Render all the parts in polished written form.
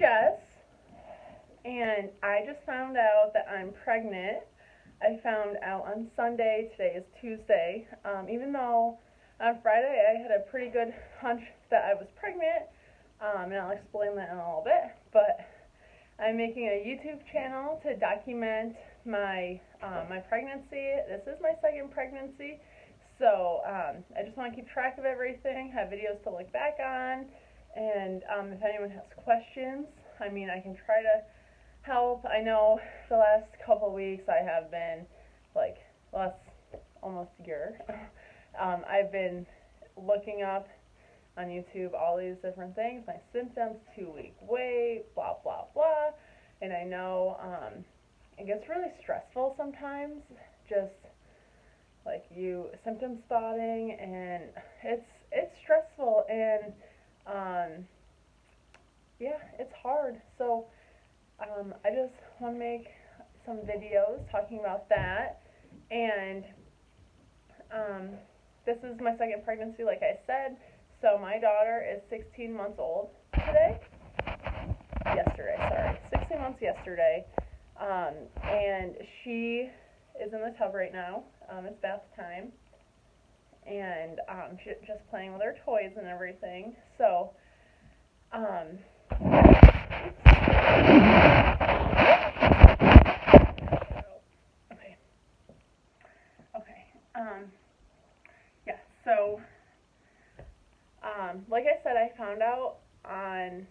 Jess, and I just found out that I'm pregnant. I found out on Sunday. Today is Tuesday. Even though on Friday I had a pretty good hunch that I was pregnant, and I'll explain that in a little bit. But I'm making a YouTube channel to document my pregnancy. This is my second pregnancy, so I just want to keep track of everything, have videos to look back on, and if anyone has questions, I mean, I can try to help. I know the last couple of weeks I have been, like, last almost year, I've been looking up on YouTube all these different things, my symptoms, 2-week wait, blah, blah, blah, and I know it gets really stressful sometimes, just like symptom spotting, and it's stressful, and yeah, it's hard. So I just want to make some videos talking about that, and this is my second pregnancy, like I said. So my daughter is 16 months old yesterday, sorry, 16 months yesterday, and she is in the tub right now. It's bath time, and she's just playing with her toys and everything. So, okay, okay, yeah. So, like I said, I found out on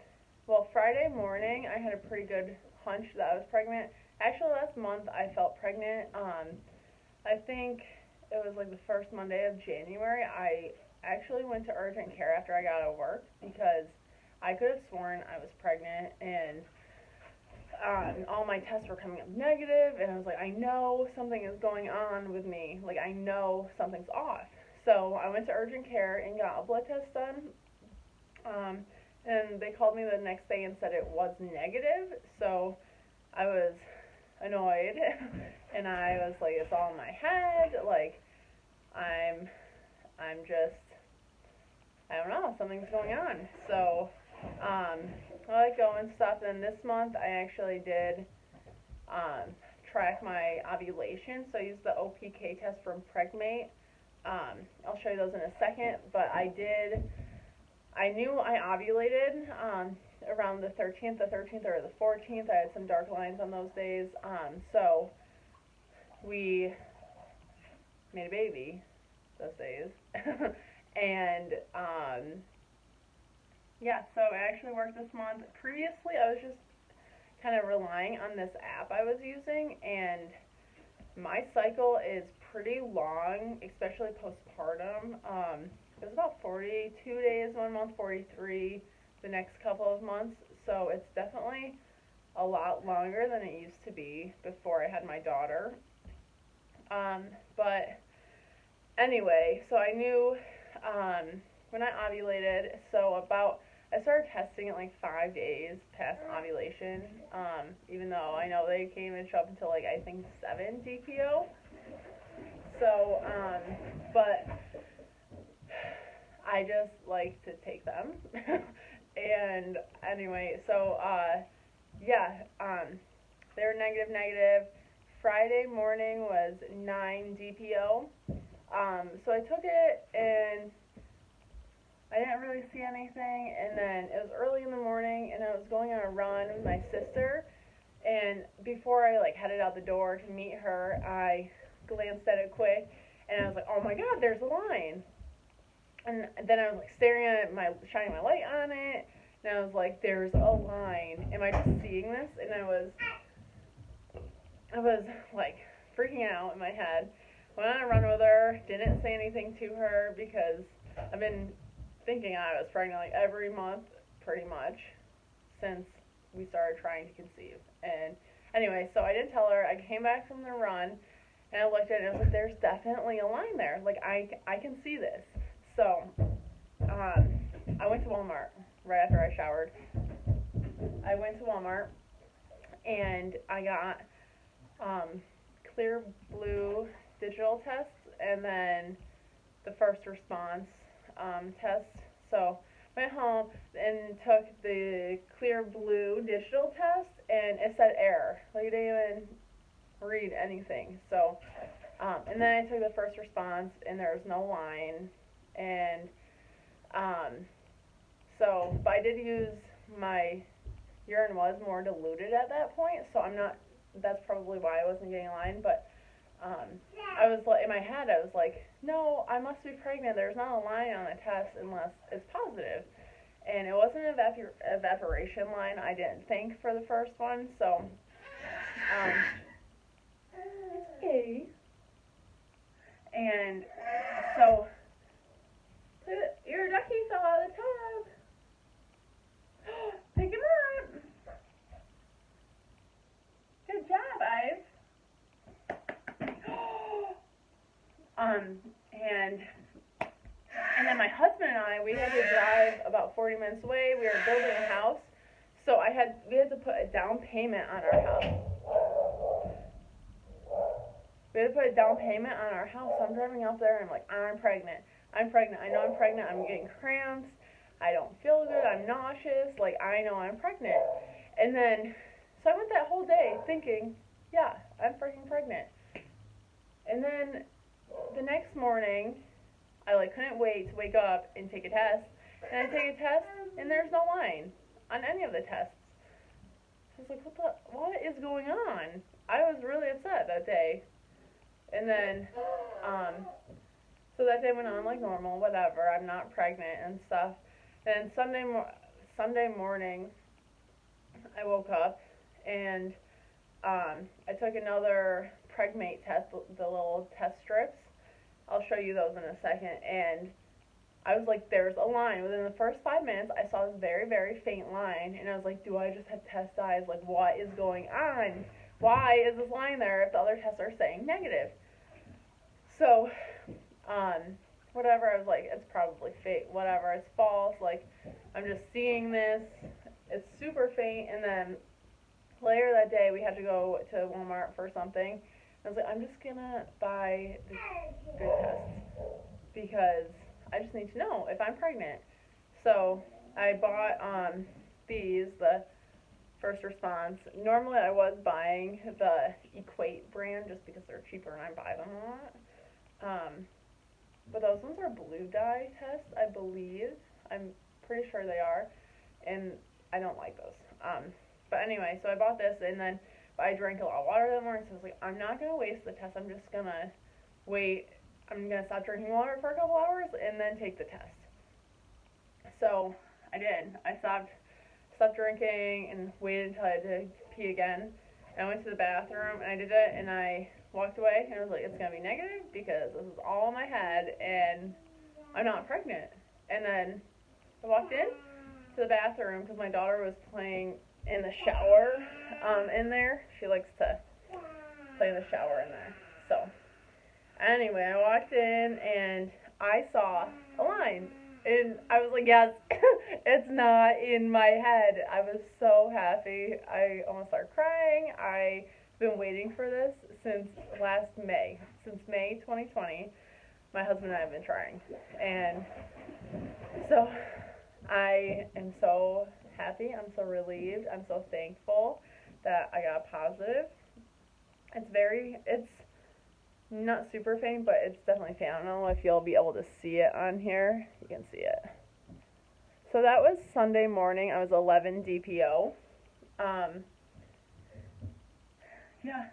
Friday morning. I had a pretty good hunch that I was pregnant. Actually, last month I felt pregnant. I think it was like the first Monday of January. I actually went to urgent care after I got out of work because I could have sworn I was pregnant, and all my tests were coming up negative, and I was like, I know something is going on with me. Like, I know something's off. So I went to urgent care and got a blood test done, and they called me the next day and said it was negative. So I was annoyed, and I was like, it's all in my head. Like, I'm just, I don't know, something's going on. So I like go and stuff. And this month I actually did track my ovulation. So I used the OPK test from Pregmate. I'll show you those in a second, but I knew I ovulated around the 13th or the 14th. I had some dark lines on those days, so we made a baby those days. And yeah, so it actually worked this month. Previously, I was just kind of relying on this app I was using, and my cycle is pretty long, especially postpartum. It was about 42 days one month, 43 the next couple of months, so it's definitely a lot longer than it used to be before I had my daughter. But anyway, so I knew when I ovulated, I started testing at like 5 days past ovulation, even though I know they can't even show up until like I think 7 DPO. So, but I just like to take them. And anyway, so yeah, they were negative. Friday morning was 9 DPO. So I took it, and I didn't really see anything, and then it was early in the morning, and I was going on a run with my sister, and before I like headed out the door to meet her, I glanced at it quick, and I was like, oh my god, there's a line. And then I was like staring at it, shining my light on it, and I was like, there's a line. Am I just seeing this? And I was like freaking out in my head. Went on a run with her, didn't say anything to her because I've been thinking I was pregnant like every month pretty much since we started trying to conceive. And anyway, so I didn't tell her. I came back from the run, and I looked at it, and I was like, there's definitely a line there. Like, I can see this. So I went to Walmart right after I showered. I went to Walmart, and I got clear blue digital tests, and then the first response test. So went home and took the clear blue digital test, and it said error. Like, it didn't even read anything. So, and then I took the first response, and there was no line, and so, but I did use my urine was more diluted at that point, so I'm not. That's probably why I wasn't getting a line, but I was like, in my head, I was like, no, I must be pregnant. There's not a line on the test unless it's positive. And it wasn't an evaporation line, I didn't think, for the first one. So, okay. And so, your ducky fell out of the tub. Pick him up. Good job, Ive. And then my husband and I, we had to drive about 40 minutes away. We were building a house, so we had to put a down payment on our house. We had to put a down payment on our house. So I'm driving out there, and I'm like, I'm pregnant. I'm pregnant. I know I'm pregnant. I'm getting cramps. I don't feel good. I'm nauseous. Like, I know I'm pregnant. And then, so I went that whole day thinking, yeah, I'm freaking pregnant. And then the next morning, I couldn't wait to wake up and take a test. And I take a test, and there's no line on any of the tests. So I was like, what is going on? I was really upset that day. And then, so that day went on like normal, whatever. I'm not pregnant and stuff. And Sunday morning, I woke up, and I took another Pregmate test, the little test strips. I'll show you those in a second. And I was like, there's a line. Within the first 5 minutes, I saw this very, very faint line, and I was like, do I just have test eyes? Like, what is going on? Why is this line there if the other tests are saying negative? So, whatever, I was like, it's probably fake, whatever, it's false, like, I'm just seeing this, it's super faint. And then later that day, we had to go to Walmart for something. I was like, I'm just gonna buy the good tests, because I just need to know if I'm pregnant. So, I bought, the first response. Normally, I was buying the Equate brand, just because they're cheaper and I buy them a lot. But those ones are blue dye tests, I believe. I'm pretty sure they are, and I don't like those. But anyway, so I bought this, and then I drank a lot of water that morning, so I was like, I'm not going to waste the test. I'm just going to wait. I'm going to stop drinking water for a couple hours and then take the test. So I did. I stopped drinking and waited until I had to pee again. And I went to the bathroom, and I did it, and I walked away, and I was like, it's going to be negative because this is all in my head, and I'm not pregnant. And then I walked in to the bathroom because my daughter was playing in the shower in there. She likes to play in the shower in there. So anyway, I walked in, and I saw a line, and I was like, yes, it's not in my head. I was so happy. I almost started crying. I've been waiting for this since last May. Since May 2020, my husband and I have been trying. And so I am so happy. I'm so relieved. I'm so thankful that I got positive. It's not super faint, but it's definitely faint. I don't know if you'll be able to see it on here. You can see it. So that was Sunday morning. I was 11 DPO. Yeah.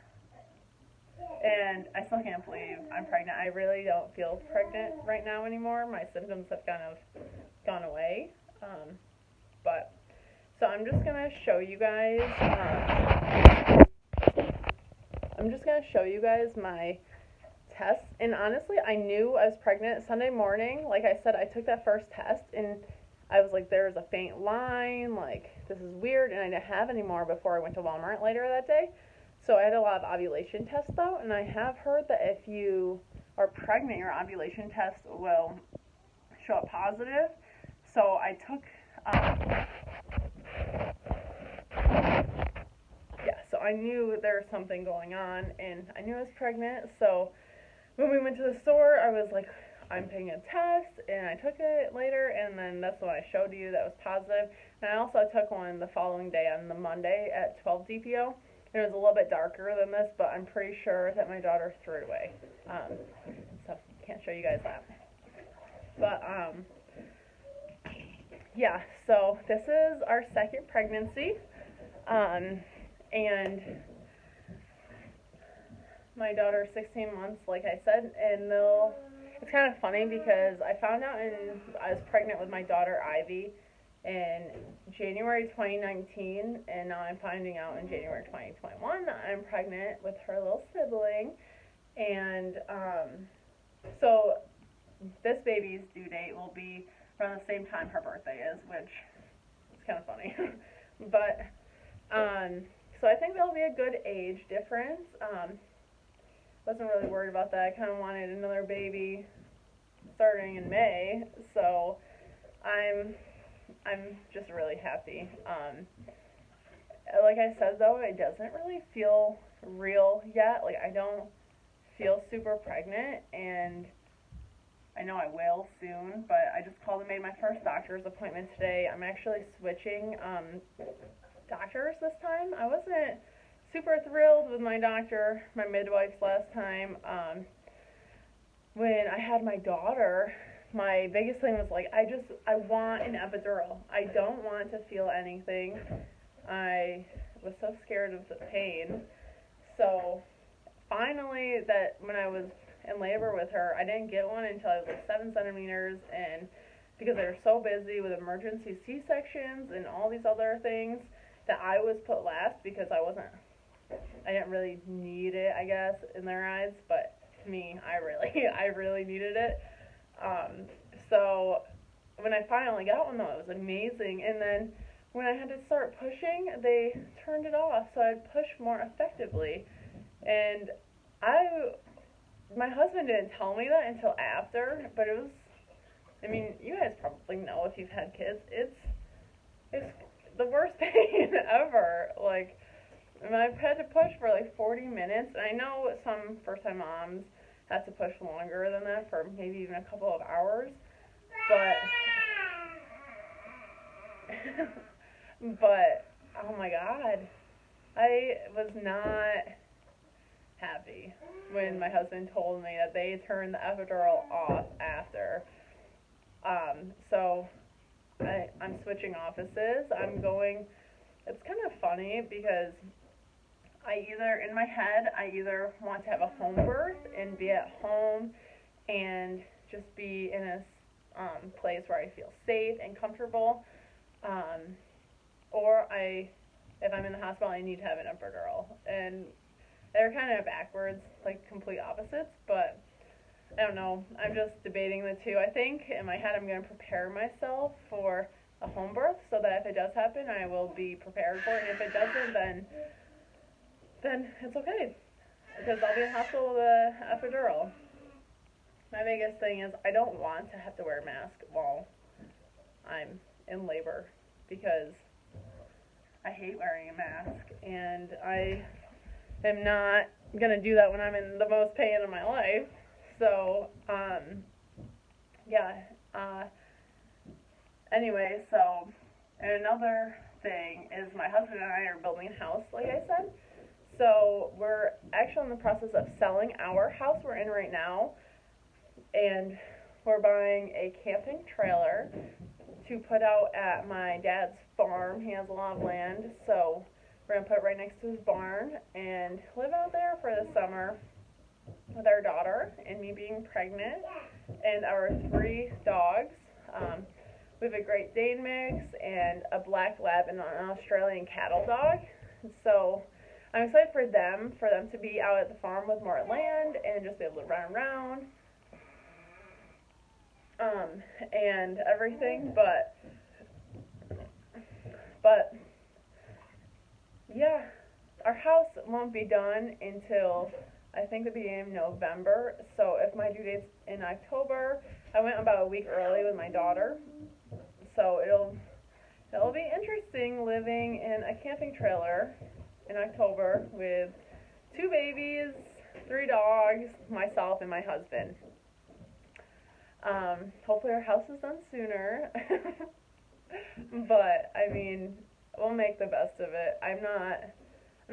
And I still can't believe I'm pregnant. I really don't feel pregnant right now anymore. My symptoms have kind of gone away. But, so I'm just going to show you guys, my test. And honestly, I knew I was pregnant Sunday morning. Like I said, I took that first test, and I was like, there's a faint line, like, this is weird, and I didn't have any more before I went to Walmart later that day. So I had a lot of ovulation tests, though, and I have heard that if you are pregnant, your ovulation test will show up positive. So I took, so I knew there was something going on, and I knew I was pregnant. So when we went to the store, I was like, I'm taking a test, and I took it later, and then that's when I showed you that was positive. And I also took one the following day on the Monday at 12 DPO. It was a little bit darker than this, but I'm pretty sure that my daughter threw it away. So can't show you guys that. But yeah, so this is our second pregnancy, and my daughter's 16 months, like I said, and it's kind of funny because I found out I was pregnant with my daughter Ivy in January 2019, and now I'm finding out in January 2021 that I'm pregnant with her little sibling, and so this baby's due date will be around the same time her birthday is, which is kind of funny. But so I think that'll be a good age difference. Wasn't really worried about that. I kind of wanted another baby starting in May, so I'm just really happy. Like I said though, it doesn't really feel real yet. Like, I don't feel super pregnant, and I know I will soon, but I just called and made my first doctor's appointment today. I'm actually switching doctors this time. I wasn't super thrilled with my doctor, my midwife last time. When I had my daughter, my biggest thing was like, I want an epidural. I don't want to feel anything. I was so scared of the pain. So finally, that when I was in labor with her, I didn't get one until I was like 7 centimeters, and because they were so busy with emergency C-sections and all these other things, that I was put last because I didn't really need it, I guess, in their eyes, but to me, I really needed it. So when I finally got one though, it was amazing, and then when I had to start pushing, they turned it off so I'd push more effectively, and my husband didn't tell me that until after, but it was, I mean, you guys probably know if you've had kids, it's the worst pain ever. Like, I mean, I've had to push for like 40 minutes, and I know some first-time moms have to push longer than that for maybe even a couple of hours, but oh my God, I was not happy when my husband told me that they turned the epidural off after. So I'm switching offices. It's kind of funny because in my head, I either want to have a home birth and be at home and just be in a place where I feel safe and comfortable, or if I'm in the hospital, I need to have an epidural. And they're kind of backwards, like complete opposites, but I don't know. I'm just debating the two. I think in my head I'm going to prepare myself for a home birth so that if it does happen, I will be prepared for it. And if it doesn't, then it's okay, because I'll be in the hospital with an epidural. My biggest thing is I don't want to have to wear a mask while I'm in labor, because I hate wearing a mask, and I am not going to do that when I'm in the most pain of my life. So, yeah, anyway, so, and another thing is my husband and I are building a house, like I said. So we're actually in the process of selling our house we're in right now, and we're buying a camping trailer to put out at my dad's farm. He has a lot of land, so we're going to put it right next to his barn and live out there for the summer with our daughter and me being pregnant and our 3 dogs. We have a Great Dane mix and a Black Lab and an Australian cattle dog. So I'm excited for them to be out at the farm with more land and just be able to run around and everything, but yeah, our house won't be done until I think the beginning of November. So if my due date's in October, I went about a week early with my daughter, so it'll be interesting living in a camping trailer in October with 2 babies, 3 dogs, myself, and my husband. Hopefully our house is done sooner. But I mean, we'll make the best of it. I'm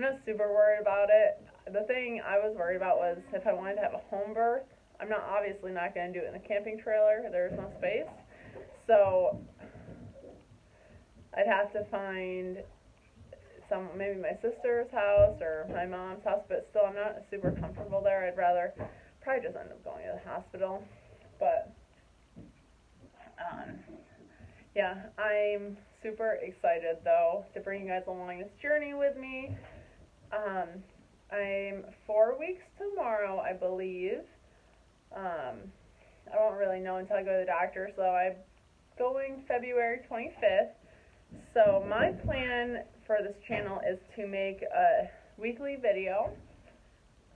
not super worried about it. The thing I was worried about was if I wanted to have a home birth. I'm not obviously not going to do it in a camping trailer. There's no space. So I'd have to find maybe my sister's house or my mom's house, but still I'm not super comfortable there. I'd rather probably just end up going to the hospital. But um, yeah, I'm super excited though to bring you guys along this journey with me. I'm 4 weeks tomorrow, I believe. I won't really know until I go to the doctor, so I'm going February 25th. So my plan for this channel is to make a weekly video.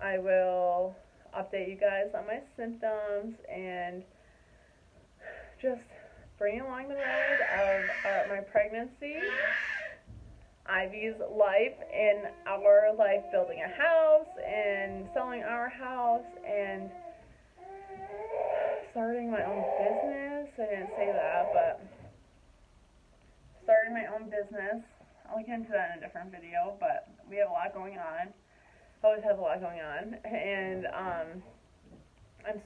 I will update you guys on my symptoms and just bring along the ride of my pregnancy, Ivy's life, and our life building a house and selling our house and starting my own business. I didn't say that, but starting my own business. I'll get into that in a different video, but we have a lot going on. Always have a lot going on, and I'm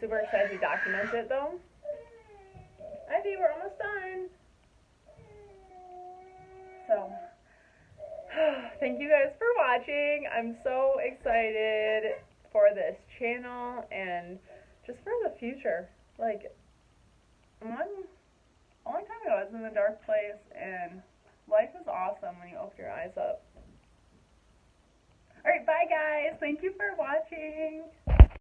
super excited to document it though. Ivy, we're almost done. So, thank you guys for watching. I'm so excited for this channel and just for the future. Like, a long time ago I was in a dark place, and life is awesome when you open your eyes up. Alright, bye guys. Thank you for watching.